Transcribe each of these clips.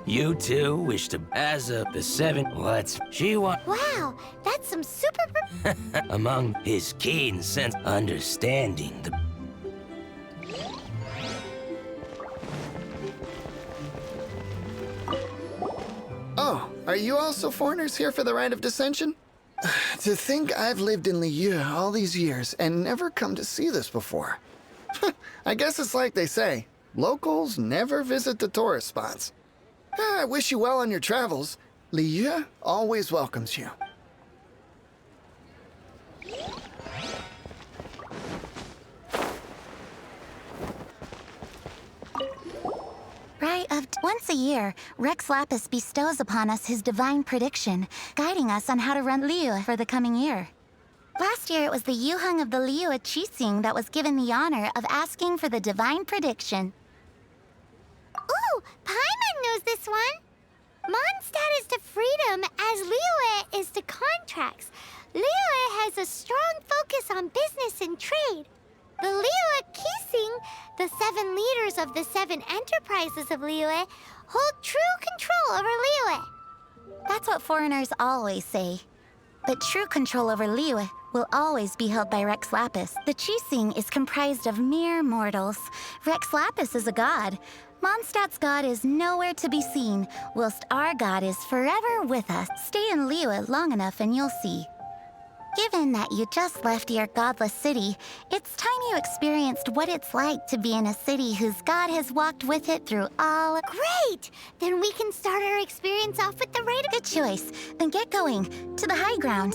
You two wish to as of the 7 what's she want Wow, that's some super... among his keen sense understanding the Oh, are you also foreigners here for the Rite of Dissension? To think I've lived in Liyue all these years and never come to see this before. I guess it's like they say, locals never visit the tourist spots. I wish you well on your travels. Liyue always welcomes you. Once a year, Rex Lapis bestows upon us his divine prediction, guiding us on how to run Liyue for the coming year. Last year, it was the Yuheng of the Liyue Qixing that was given the honor of asking for the divine prediction. Ooh, Paimon knows this one! Mondstadt is to freedom as Liyue is to contracts. Liyue has a strong focus on business and trade. The Liyue Qixing, the 7 leaders of the 7 enterprises of Liyue, hold true control over Liyue. That's what foreigners always say. But true control over Liyue will always be held by Rex Lapis. The Qixing is comprised of mere mortals. Rex Lapis is a god. Mondstadt's god is nowhere to be seen, whilst our god is forever with us. Stay in Liyue long enough and you'll see. Given that you just left your godless city, it's time you experienced what it's like to be in a city whose god has walked with it through all... Great! Then we can start our experience off with the rite of... Good choice. Then get going. To the high ground.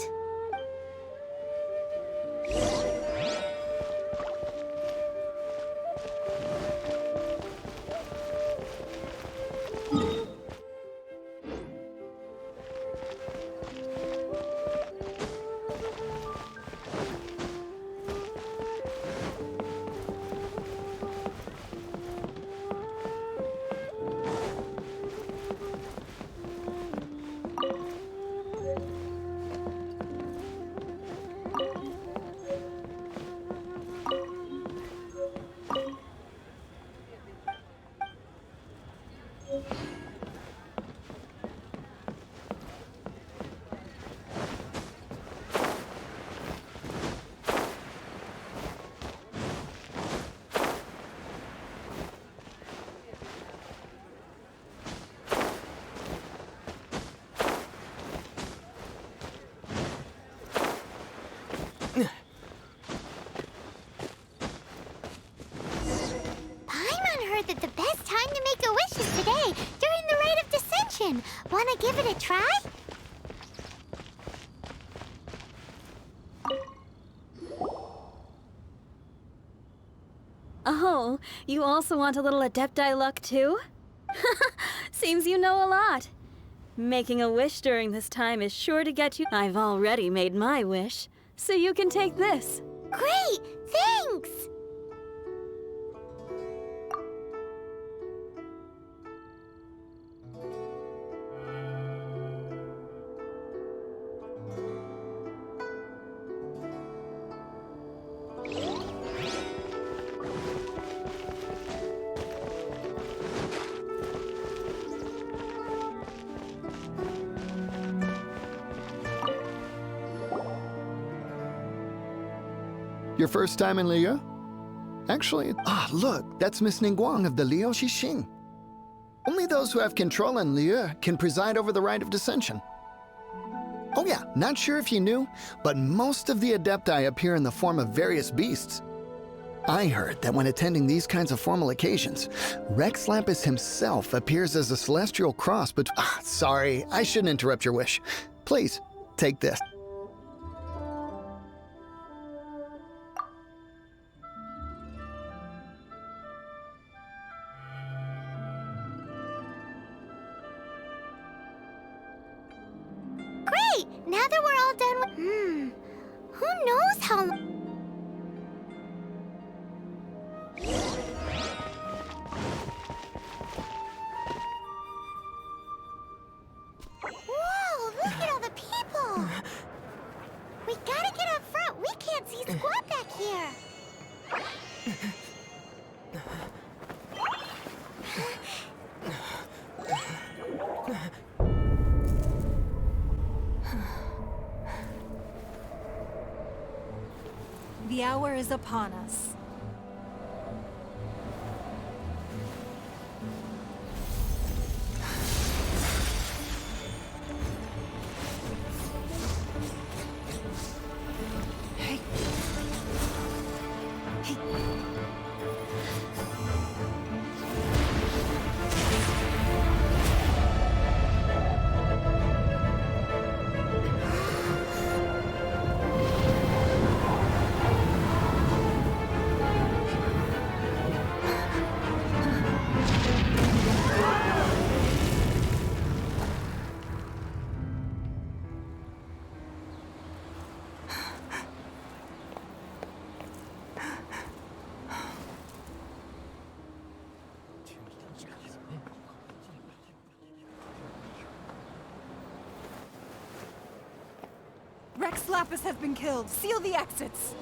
That the best time to make a wish is today, during the Rite of Dissension. Wanna give it a try? Oh, you also want a little Adepti luck too? Seems you know a lot. Making a wish during this time is sure to get you... I've already made my wish, so you can take this. Great! Thanks! Your first time in Liyue? Actually, look, that's Miss Ningguang of the Liu Xixing. Only those who have control in Liyue can preside over the Rite of Dissension. Oh yeah, not sure if you knew, but most of the Adepti appear in the form of various beasts. I heard that when attending these kinds of formal occasions, Rex Lapis himself appears as a celestial cross, but sorry, I shouldn't interrupt your wish. Please, take this. Great! Now that we're all done with... Who knows how... Whoa! Look at all the people! We gotta get up front. We can't see squat back here. The hour is upon us. Rex Lapis has been killed. Seal the exits.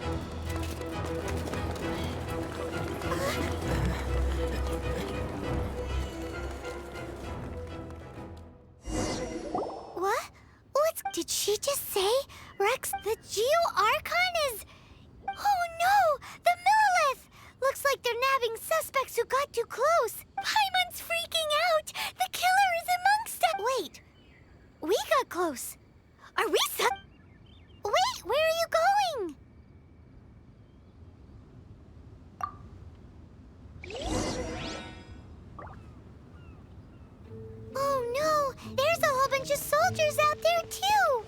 What? Did she just say? Rex, the Geo-Archon is... Oh no! The Millilith! Looks like they're nabbing suspects who got too close. Paimon's freaking out! The killer is amongst us! Wait. We got close. Are we Wait, where are you going? Oh no! There's a whole bunch of soldiers out there too!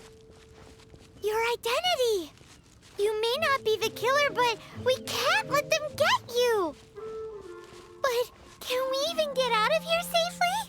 Your identity! You may not be the killer, but we can't let them get you! But can we even get out of here safely?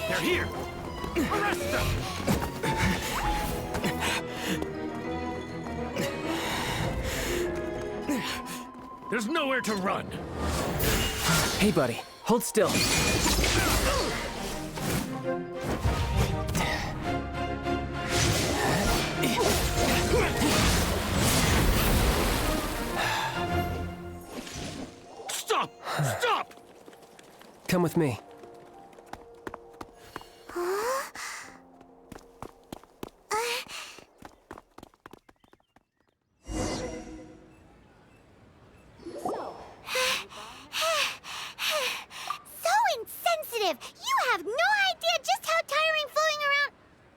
They're here! Arrest them! There's nowhere to run! Hey, buddy. Hold still. Stop! Stop! Come with me. You have no idea just how tiring floating around...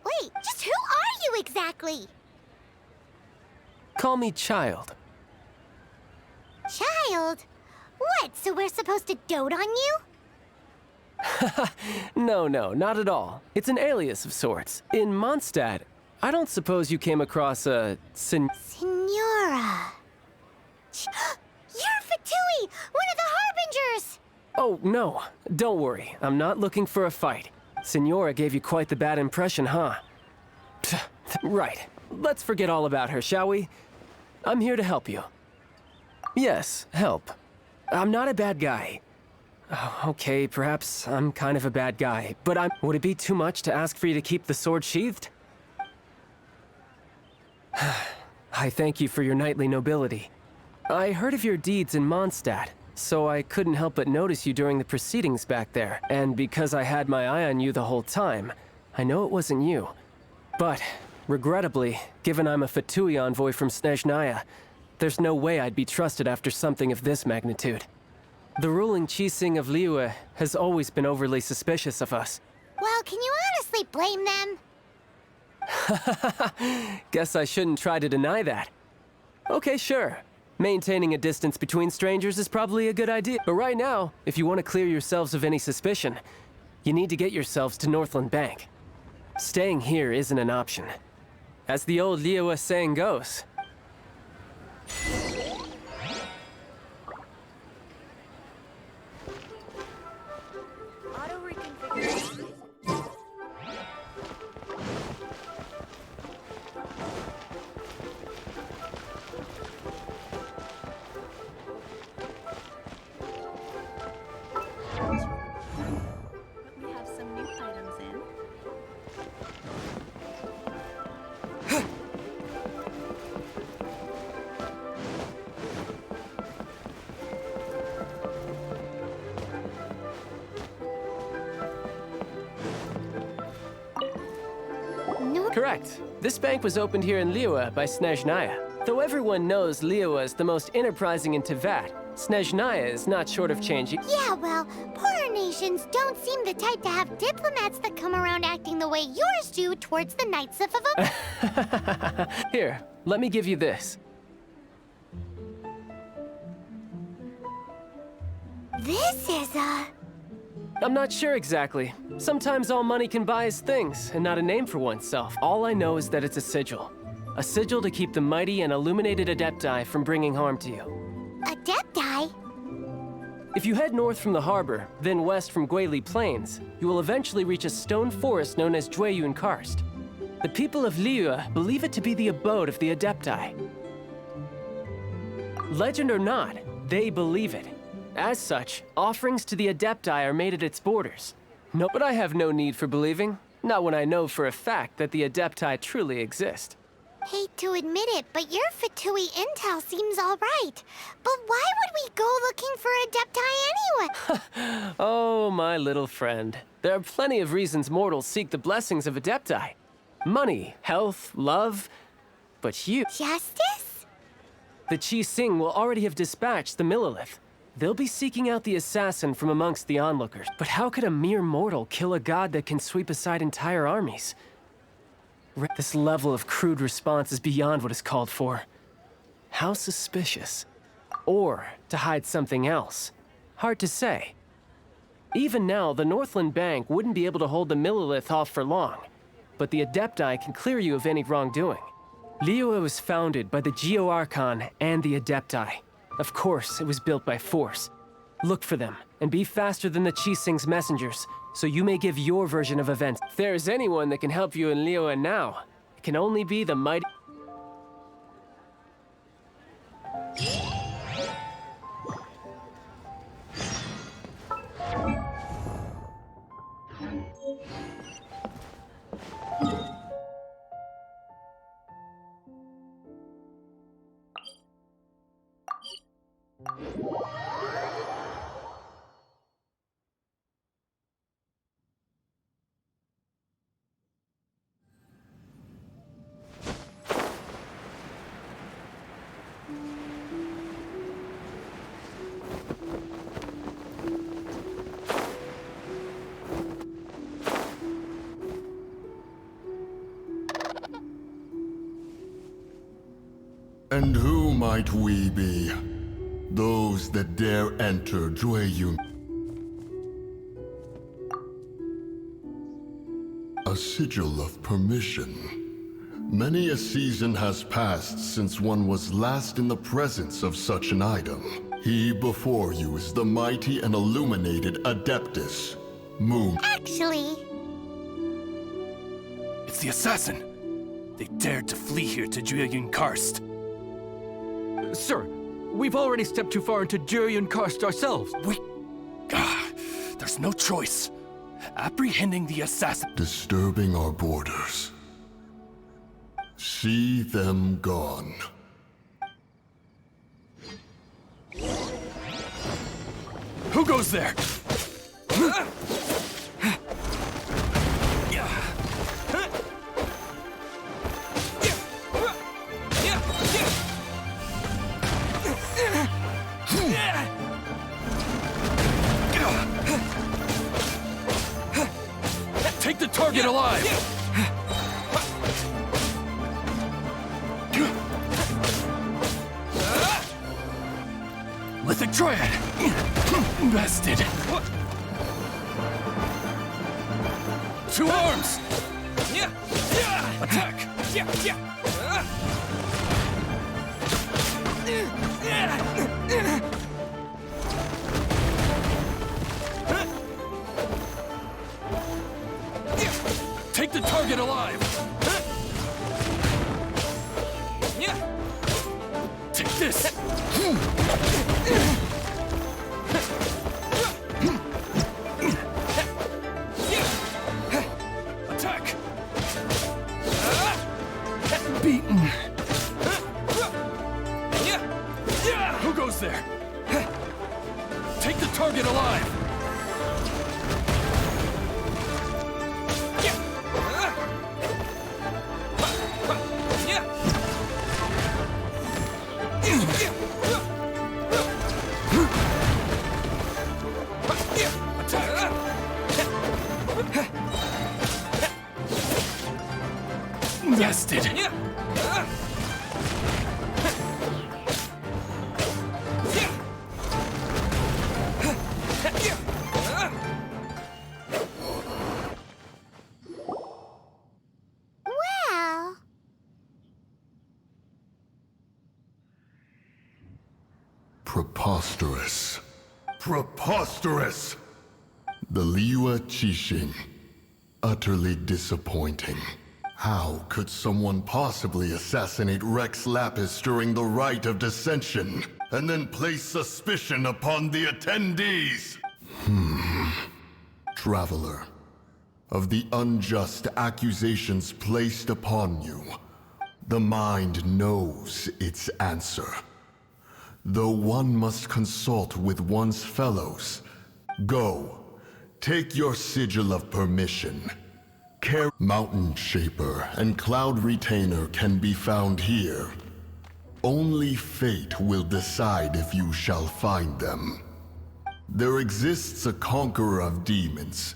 Wait, just who are you exactly? Call me Child. Child? What, so we're supposed to dote on you? No, not at all. It's an alias of sorts. In Mondstadt, I don't suppose you came across a Signora. You're Fatui, one of the Harbingers! Oh, no. Don't worry. I'm not looking for a fight. Signora gave you quite the bad impression, huh? Right. Let's forget all about her, shall we? I'm here to help you. Yes, help. I'm not a bad guy. Oh, okay, perhaps I'm kind of a bad guy, but would it be too much to ask for you to keep the sword sheathed? I thank you for your knightly nobility. I heard of your deeds in Mondstadt, so I couldn't help but notice you during the proceedings back there. And because I had my eye on you the whole time, I know it wasn't you. But, regrettably, given I'm a Fatui envoy from Snezhnaya, there's no way I'd be trusted after something of this magnitude. The ruling Qixing of Liyue has always been overly suspicious of us. Well, can you honestly blame them? Guess I shouldn't try to deny that. Okay, sure. Maintaining a distance between strangers is probably a good idea. But right now, if you want to clear yourselves of any suspicion, you need to get yourselves to Northland Bank. Staying here isn't an option. As the old Liyue saying goes. We have some new items in. Correct. This bank was opened here in Liyue by Snezhnaya. Though everyone knows Liyue is the most enterprising in Teyvat, Snezhnaya is not short of changing. Yeah, well, poorer nations don't seem the type to have diplomats that come around acting the way yours do towards the Knights of Here, let me give you this. This is I'm not sure exactly. Sometimes all money can buy is things, and not a name for oneself. All I know is that it's a sigil. A sigil to keep the mighty and illuminated Adepti from bringing harm to you. Adepti? If you head north from the harbor, then west from Guili Plains, you will eventually reach a stone forest known as Jueyun Karst. The people of Liyue believe it to be the abode of the Adepti. Legend or not, they believe it. As such, offerings to the Adepti are made at its borders. No, but I have no need for believing. Not when I know for a fact that the Adepti truly exist. Hate to admit it, but your Fatui intel seems all right. But why would we go looking for Adepti anyway? Oh, my little friend. There are plenty of reasons mortals seek the blessings of Adepti. Money, health, love. But you... Justice? The Qixing will already have dispatched the Millilith. They'll be seeking out the assassin from amongst the onlookers. But how could a mere mortal kill a god that can sweep aside entire armies? This level of crude response is beyond what is called for. How suspicious. Or to hide something else. Hard to say. Even now, the Northland Bank wouldn't be able to hold the Millilith off for long. But the Adepti can clear you of any wrongdoing. Liyue was founded by the Geo-Archon and the Adepti. Of course, it was built by force. Look for them, and be faster than the Qixing's messengers, so you may give your version of events. If there is anyone that can help you in Liyue now, it can only be the mighty... And who might we be? Those that dare enter Jueyun. A sigil of permission. Many a season has passed since one was last in the presence of such an item. He before you is the mighty and illuminated Adeptus, Moon. Actually... It's the assassin! They dared to flee here to Jueyun Karst. Sir, We've already stepped too far into Juryun Karst ourselves. There's no choice. Apprehending the assassin. Disturbing our borders. See them gone. Who goes there? Take the target alive! Lithic Triad! Bested! 2 arms! Attack! Take the target alive! Take this! Attack! Beaten! Who goes there? Take the target alive! Bested! Well, Preposterous. Preposterous! The Liyue Qixing. Utterly disappointing. How could someone possibly assassinate Rex Lapis during the rite of dissension, and then place suspicion upon the attendees? Traveler, of the unjust accusations placed upon you, the mind knows its answer. Though one must consult with one's fellows, go, take your sigil of permission. Mountain Shaper and Cloud Retainer can be found here. Only fate will decide if you shall find them. There exists a conqueror of demons.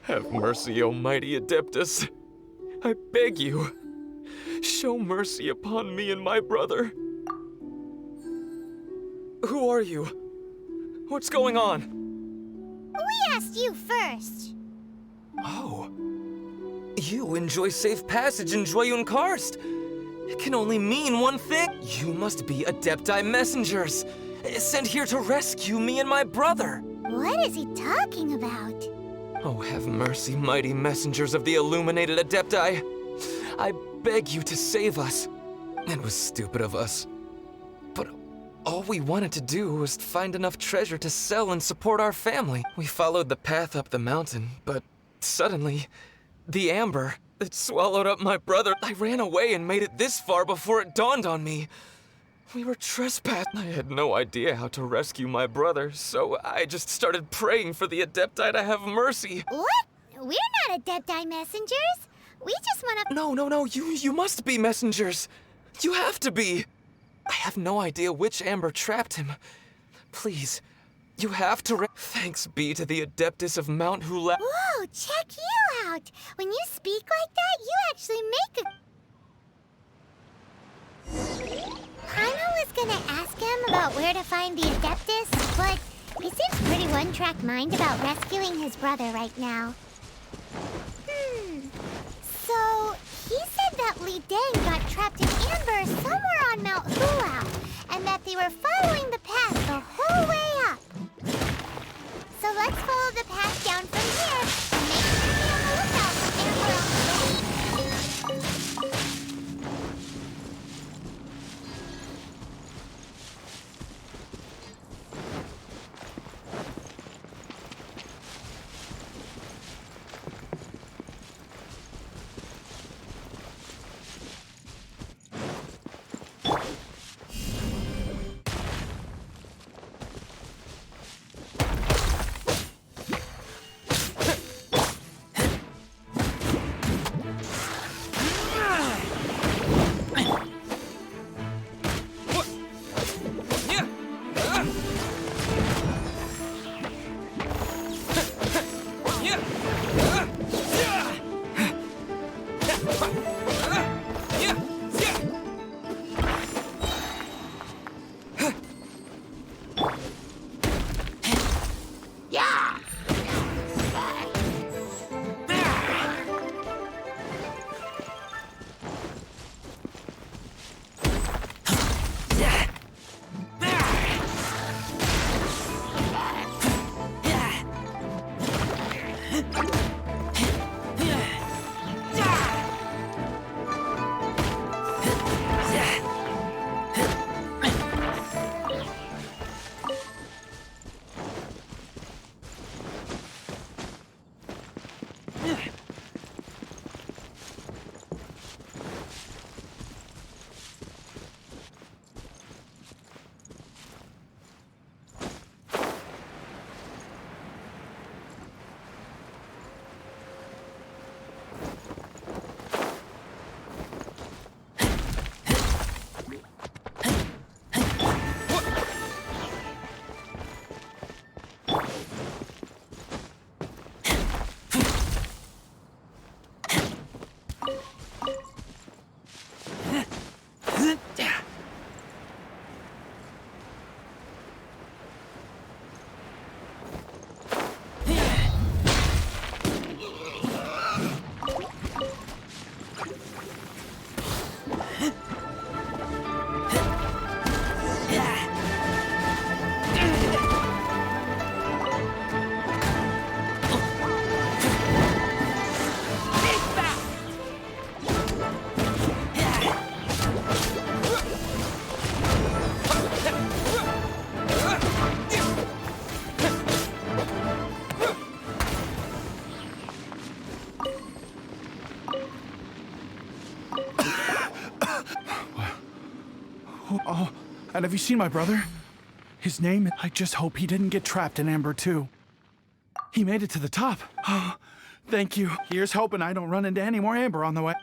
Have mercy, O mighty Adeptus. I beg you, show mercy upon me and my brother. Who are you? What's going on? we asked you first. Oh. You enjoy safe passage in Juryun Karst. It can only mean one thing. You must be Adepti messengers, sent here to rescue me and my brother. What is he talking about? Oh, have mercy, mighty messengers of the illuminated Adepti. I beg you to save us. It was stupid of us. But all we wanted to do was find enough treasure to sell and support our family. We followed the path up the mountain, but suddenly, the amber, it swallowed up my brother. I ran away and made it this far before it dawned on me. We were trespassed. I had no idea how to rescue my brother, so I just started praying for the Adepti to have mercy. What? We're not Adepti messengers. We just want to... No, you must be messengers. You have to be. I have no idea which amber trapped him. Please, You have to Thanks be to the Adeptus of Mount Hula. Whoa, check you out! When you speak like that, you actually make a... Paimon was gonna ask him about where to find the Adeptus, but he seems pretty one-track mind about rescuing his brother right now. So, he said that Li Deng got trapped in amber somewhere on Mount Hulao, and that they were following the path the whole way up. So let's follow the path down from here and make sure to be on the lookout for amber on the way. Oh, and have you seen my brother? His name, I just hope he didn't get trapped in Amber too. He made it to the top. Oh, thank you. Here's hoping I don't run into any more Amber on the way.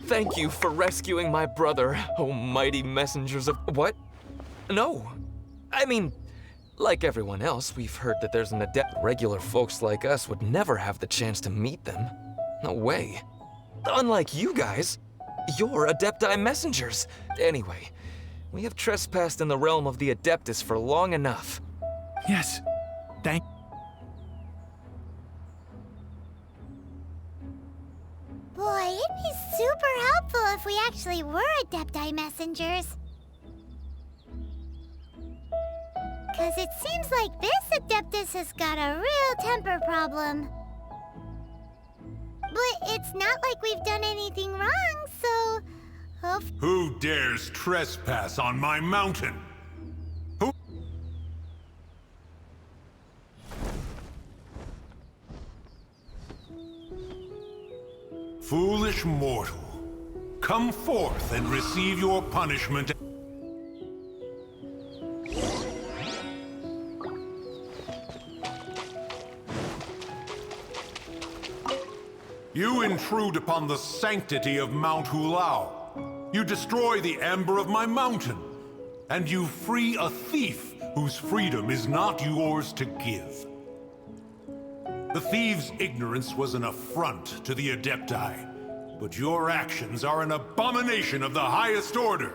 Thank you for rescuing my brother, oh mighty messengers of... What? No. I mean, like everyone else, we've heard that there's an adept. Regular folks like us would never have the chance to meet them. No way. Unlike you guys, you're Adepti messengers. Anyway, we have trespassed in the realm of the Adeptus for long enough. Yes. Thank... Boy, it'd be super helpful if we actually were Adepti messengers. Cause it seems like this Adeptus has got a real temper problem. But it's not like we've done anything wrong, so... Who dares trespass on my mountain? Who? Foolish mortal, come forth and receive your punishment. You intrude upon the sanctity of Mount Hulao. You destroy the amber of my mountain. And you free a thief whose freedom is not yours to give. The thief's ignorance was an affront to the Adepti, but your actions are an abomination of the highest order.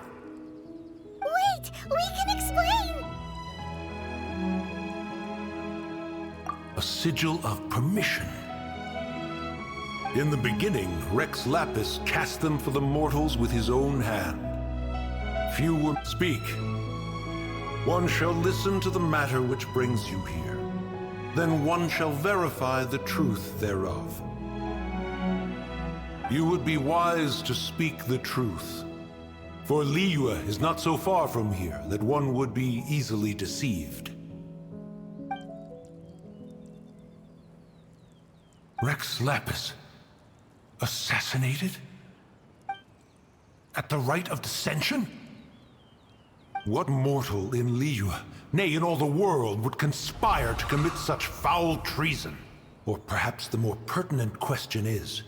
Wait! We can explain! A sigil of permission. In the beginning, Rex Lapis cast them for the mortals with his own hand. Few will speak. One shall listen to the matter which brings you here. Then one shall verify the truth thereof. You would be wise to speak the truth. For Liyue is not so far from here that one would be easily deceived. Rex Lapis. Assassinated? At the rite of dissension? What mortal in Liyue, nay, in all the world, would conspire to commit such foul treason? Or perhaps the more pertinent question is,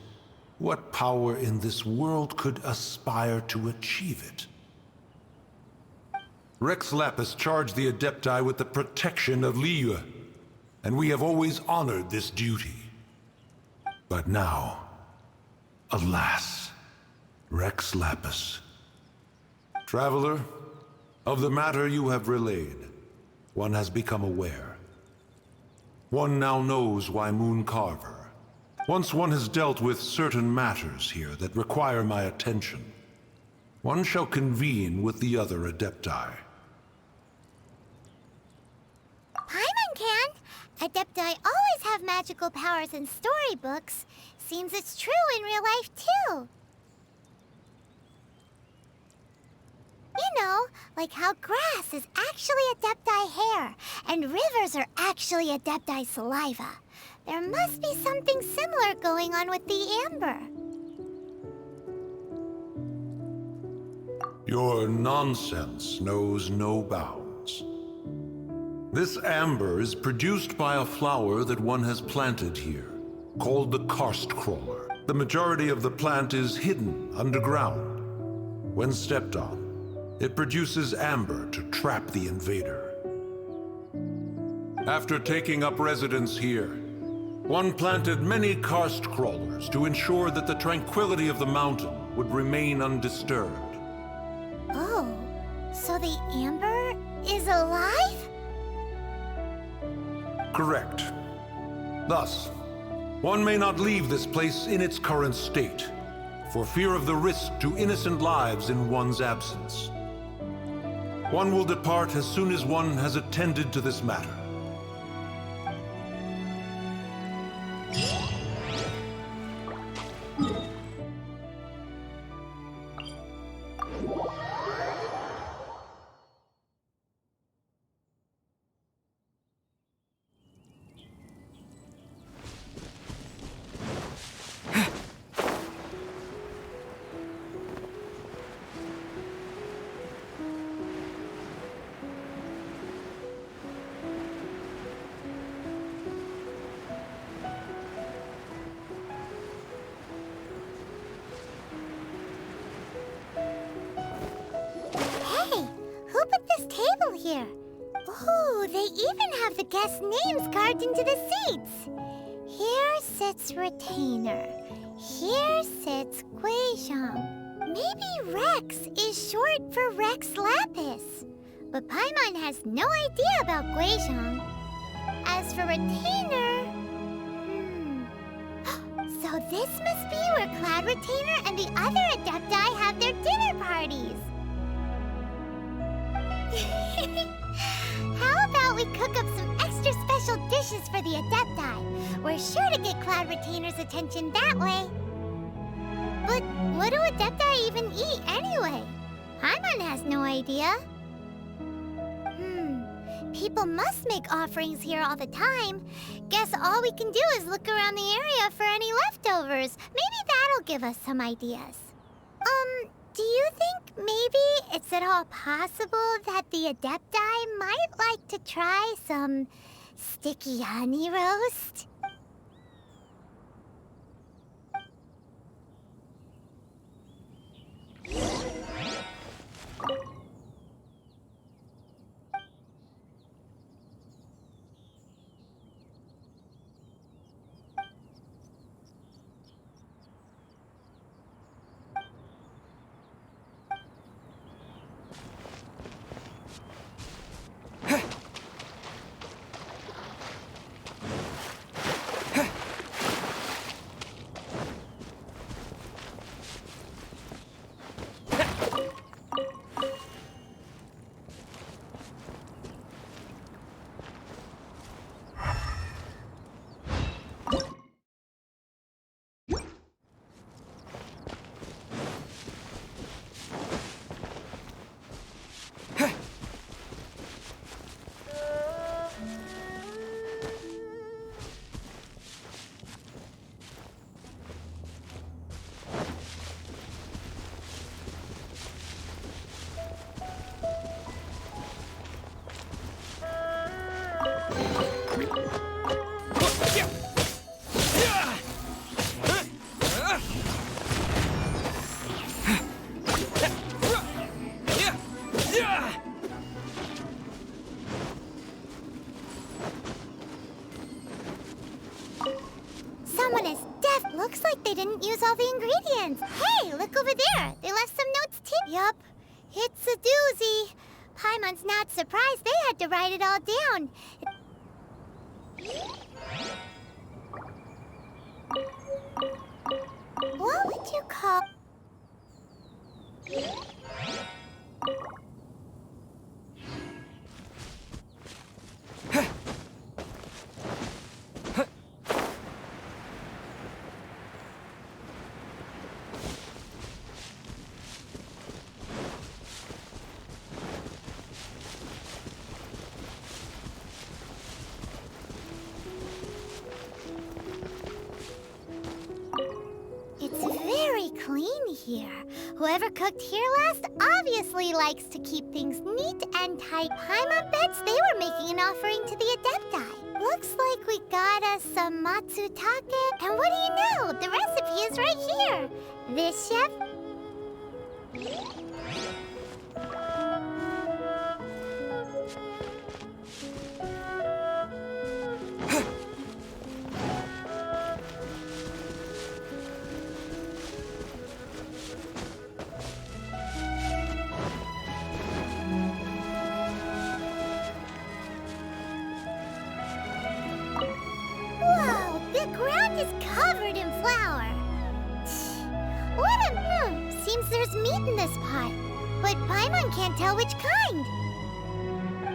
what power in this world could aspire to achieve it? Rex Lapis charged the Adepti with the protection of Liyue, and we have always honored this duty. But now, alas, Rex Lapis. Traveler, of the matter you have relayed, one has become aware. One now knows why Moon Carver. Once one has dealt with certain matters here that require my attention, one shall convene with the other Adepti. Paimon can! Adepti always have magical powers in storybooks. Seems it's true in real life, too. You know, like how grass is actually Adepti hair, and rivers are actually Adepti saliva. There must be something similar going on with the amber. Your nonsense knows no bounds. This amber is produced by a flower that one has planted here, called the karst crawler. The majority of the plant is hidden underground. When stepped on, it produces amber to trap the invader. After taking up residence here, one planted many karst crawlers to ensure that the tranquility of the mountain would remain undisturbed. Oh, so the amber is alive? Correct. Thus, one may not leave this place in its current state, for fear of the risk to innocent lives in one's absence. One will depart as soon as one has attended to this matter. Here. Ooh, they even have the guests' names carved into the seats. Here sits Retainer. Here sits Guizhong. Maybe Rex is short for Rex Lapis. But Paimon has no idea about Guizhong. As for Retainer... So this must be where Cloud Retainer and the other Adepti have their dinner parties. How about we cook up some extra special dishes wishes for the Adepti. We're sure to get Cloud Retainer's attention that way. But what do Adepti even eat anyway? Paimon has no idea. People must make offerings here all the time. Guess all we can do is look around the area for any leftovers. Maybe that'll give us some ideas. Do you think maybe it's at all possible that the Adepti might like to try some sticky honey roast? Looks like they didn't use all the ingredients. Hey, look over there. They left some notes too. Yup, it's a doozy. Paimon's not surprised they had to write it all down. What would you call... clean here. Whoever cooked here last obviously likes to keep things neat and tight. Paimon bets they were making an offering to the Adepti. Looks like we got us some matsutake. And what do you know? The recipe is right here. This, chef? Covered in flour. What a... Seems there's meat in this pot. But Paimon can't tell which kind.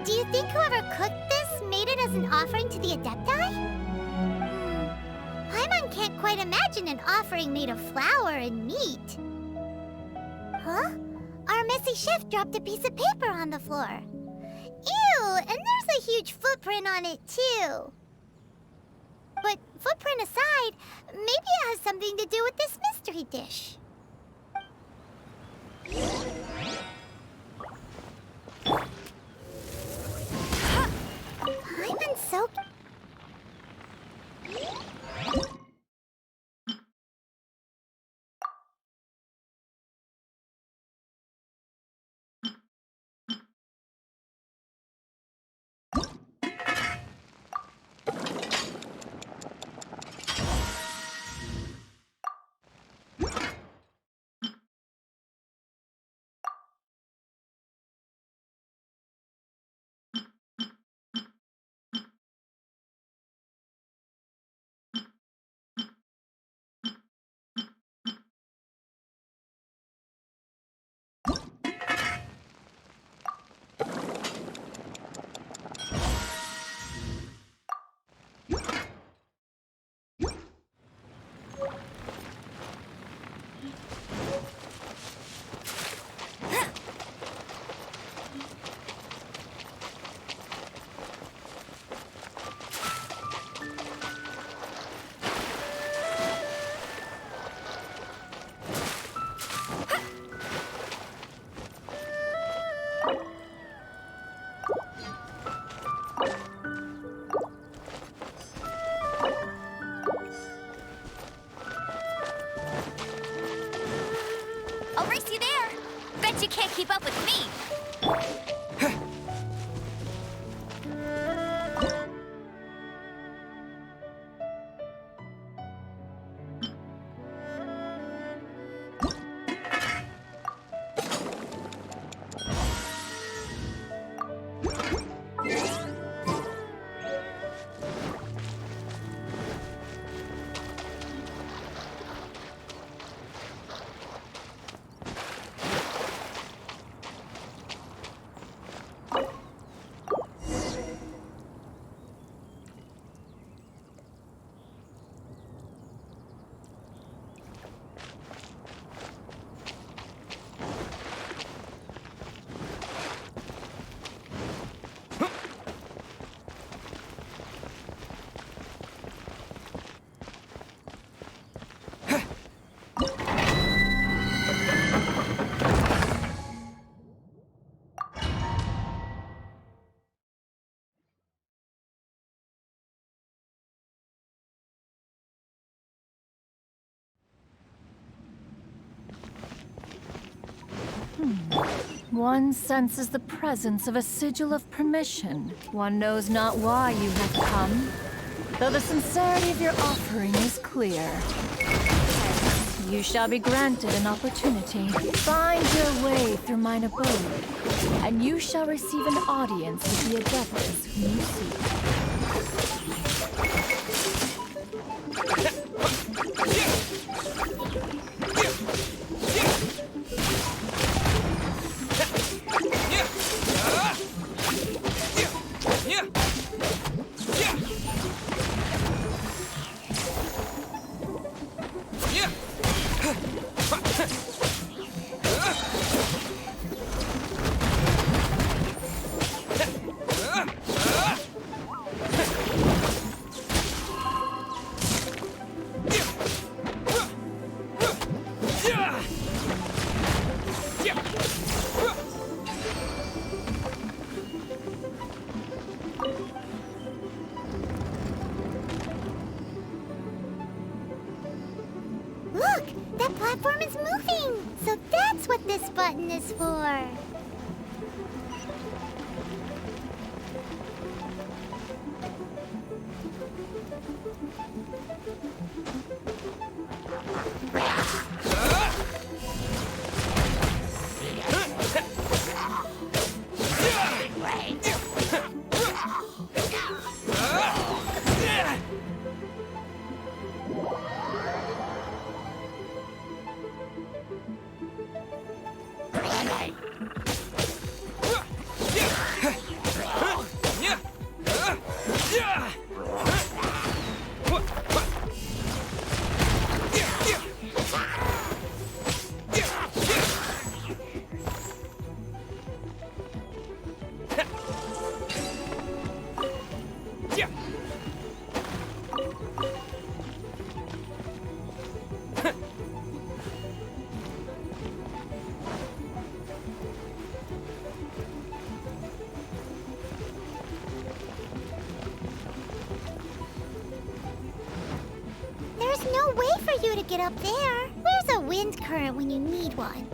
Do you think whoever cooked this made it as an offering to the Adepti? Paimon can't quite imagine an offering made of flour and meat. Huh? Our messy chef dropped a piece of paper on the floor. Ew! And there's a huge footprint on it, too. But footprint aside, maybe it has something to do with this mystery dish. Paimon's so... One senses the presence of a sigil of permission. One knows not why you have come, though the sincerity of your offering is clear. You shall be granted an opportunity. Find your way through mine abode, and you shall receive an audience with the adeptus whom you seek. Look! That platform is moving! So that's what this button is for! There's no way for you to get up there. Where's a wind current when you need one?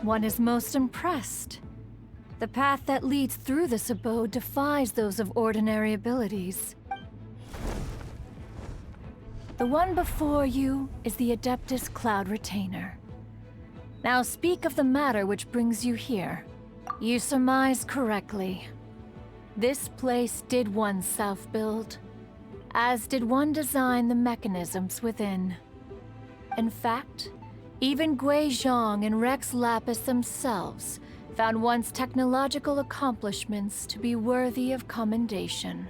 One is most impressed. The path that leads through this abode defies those of ordinary abilities. The one before you is the Adeptus Cloud Retainer. Now speak of the matter which brings you here. You surmise correctly. This place did one self-build, as did one design the mechanisms within. In fact, even Gui Zhang and Rex Lapis themselves found one's technological accomplishments to be worthy of commendation.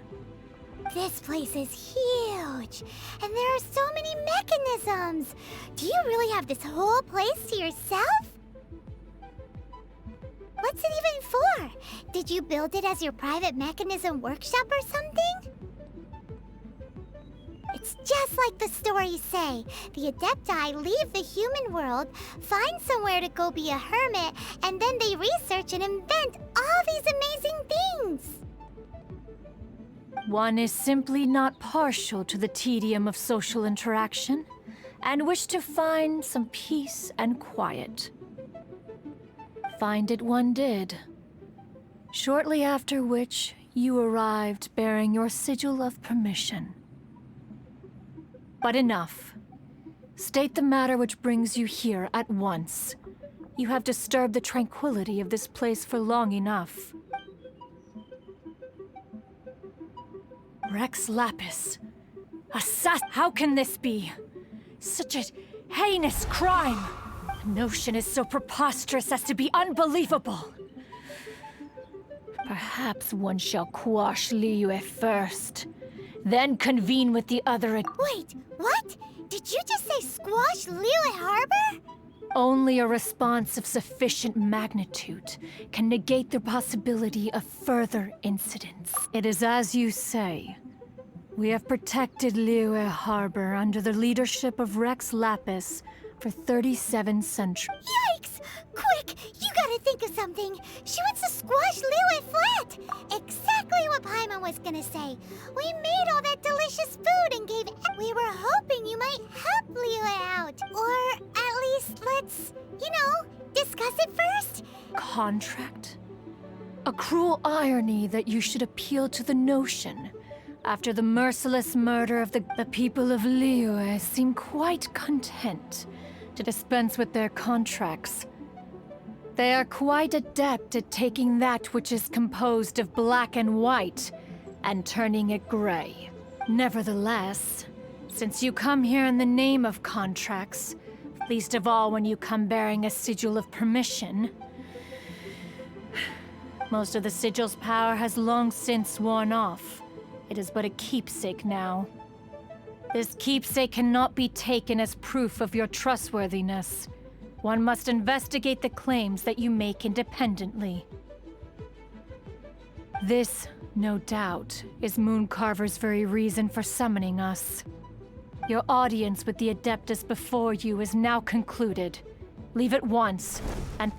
This place is huge, and there are so many mechanisms. Do you really have this whole place to yourself? What's it even for? Did you build it as your private mechanism workshop or something? It's just like the stories say. The Adepti leave the human world, find somewhere to go be a hermit, and then they research and invent all these amazing things. One is simply not partial to the tedium of social interaction, and wished to find some peace and quiet. Find it one did. Shortly after which, you arrived bearing your sigil of permission. But enough. State the matter which brings you here at once. You have disturbed the tranquility of this place for long enough. Rex Lapis. How can this be? Such a heinous crime! The notion is so preposterous as to be unbelievable. Perhaps one shall quash Liyue first, then convene with the other. Wait, what? Did you just say squash Liyue Harbor? Only a response of sufficient magnitude can negate the possibility of further incidents. It is as you say. We have protected Liyue Harbor under the leadership of Rex Lapis for 37 centuries. Yikes! Quick, you gotta think of something. She wants to squash Liyue flat. Exactly what Paimon was gonna say. We made all that delicious food and gave. We were hoping you might help Liyue out, or at least let's, discuss it first. Contract? A cruel irony that you should appeal to the notion. After the merciless murder of the people of Liyue seem quite content to dispense with their contracts. They are quite adept at taking that which is composed of black and white and turning it gray. Nevertheless, since you come here in the name of contracts, least of all when you come bearing a sigil of permission, most of the sigil's power has long since worn off. It is but a keepsake now. This keepsake cannot be taken as proof of your trustworthiness. One must investigate the claims that you make independently. This, no doubt, is Mooncarver's very reason for summoning us. Your audience with the Adeptus before you is now concluded. Leave at once, and...